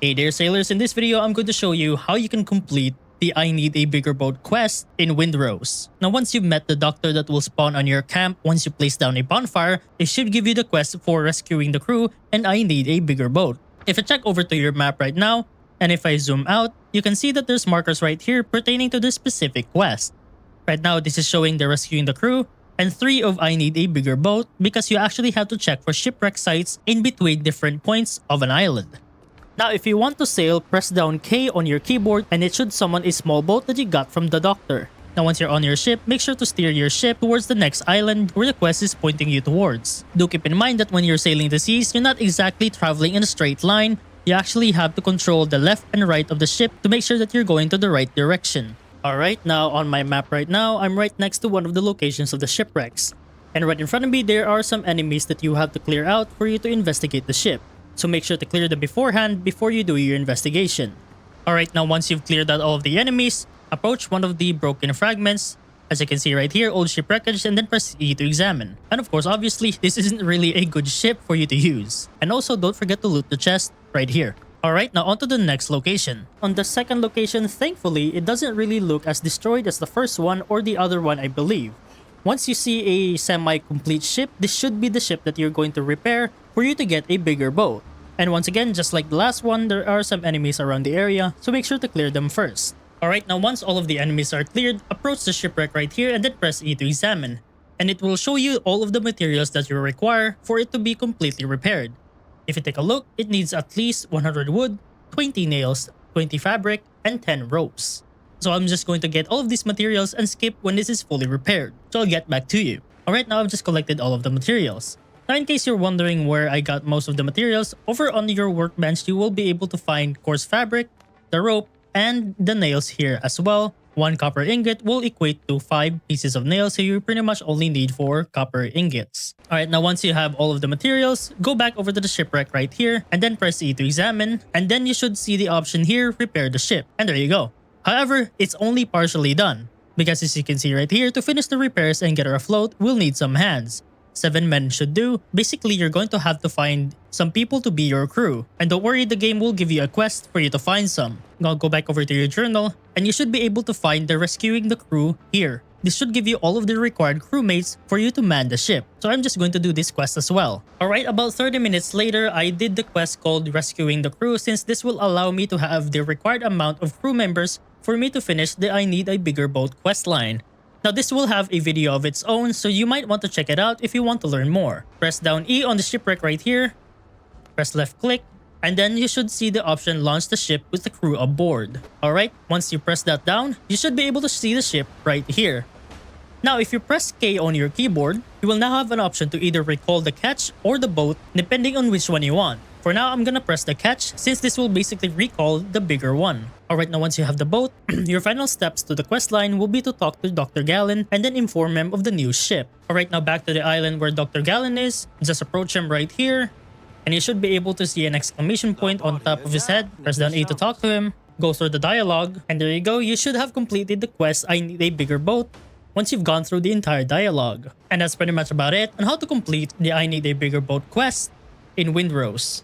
Hey there sailors, in this video I'm going to show you how you can complete the I Need a Bigger Boat quest in Windrose. Now once you've met the doctor that will spawn on your camp once you place down a bonfire, it should give you the quest for rescuing the crew and I Need a Bigger Boat. If I check over to your map right now, and if I zoom out, you can see that there's markers right here pertaining to this specific quest. Right now this is showing the rescuing the crew and 3 of I Need a Bigger Boat because you actually have to check for shipwreck sites in between different points of an island. Now if you want to sail, press down K on your keyboard and it should summon a small boat that you got from the doctor. Now once you're on your ship, make sure to steer your ship towards the next island where the quest is pointing you towards. Do keep in mind that when you're sailing the seas, you're not exactly traveling in a straight line. You actually have to control the left and right of the ship to make sure that you're going to the right direction. Alright, now on my map right now, I'm right next to one of the locations of the shipwrecks. And right in front of me, there are some enemies that you have to clear out for you to investigate the ship. So make sure to clear them beforehand before you do your investigation. Alright, now once you've cleared out all of the enemies, approach one of the broken fragments. As you can see right here, old ship wreckage, and then press E to examine. And of course, obviously, this isn't really a good ship for you to use. And also, don't forget to loot the chest right here. Alright, now on to the next location. On the second location, thankfully, it doesn't really look as destroyed as the first one or the other one, I believe. Once you see a semi-complete ship, this should be the ship that you're going to repair for you to get a bigger boat. And once again, just like the last one, there are some enemies around the area, so make sure to clear them first. Alright, now once all of the enemies are cleared, approach the shipwreck right here and then press E to examine. And it will show you all of the materials that you require for it to be completely repaired. If you take a look, it needs at least 100 wood, 20 nails, 20 fabric, and 10 ropes. So I'm just going to get all of these materials and skip when this is fully repaired. So I'll get back to you. Alright, now I've just collected all of the materials. Now in case you're wondering where I got most of the materials, over on your workbench you will be able to find coarse fabric, the rope, and the nails here as well. 1 copper ingot will equate to 5 pieces of nails, so you pretty much only need 4 copper ingots. Alright, now once you have all of the materials, go back over to the shipwreck right here and then press E to examine, and then you should see the option here, repair the ship, and there you go. However, it's only partially done, because as you can see right here, to finish the repairs and get her afloat, we'll need some hands. 7 men should do. Basically, you're going to have to find some people to be your crew. And don't worry, the game will give you a quest for you to find some. Now go back over to your journal, and you should be able to find the rescuing the crew here. This should give you all of the required crewmates for you to man the ship. So I'm just going to do this quest as well. Alright, about 30 minutes later, I did the quest called Rescuing the Crew, since this will allow me to have the required amount of crew members for me to finish the I Need a Bigger Boat quest line. Now this will have a video of its own, so you might want to check it out if you want to learn more. Press down E on the shipwreck right here, press left click, and then you should see the option launch the ship with the crew aboard. Alright, once you press that down, you should be able to see the ship right here. Now if you press K on your keyboard, you will now have an option to either recall the catch or the boat depending on which one you want. For now, I'm gonna press the catch since this will basically recall the bigger one. Alright, now once you have the boat, your final steps to the quest line will be to talk to Dr. Gallon and then inform him of the new ship. Alright, now back to the island where Dr. Gallon is, just approach him right here. And you should be able to see an exclamation point on top of his head. Press down A to talk to him, go through the dialogue, and there you go, you should have completed the quest I Need a Bigger Boat once you've gone through the entire dialogue. And that's pretty much about it on how to complete the I Need a Bigger Boat quest in Windrose.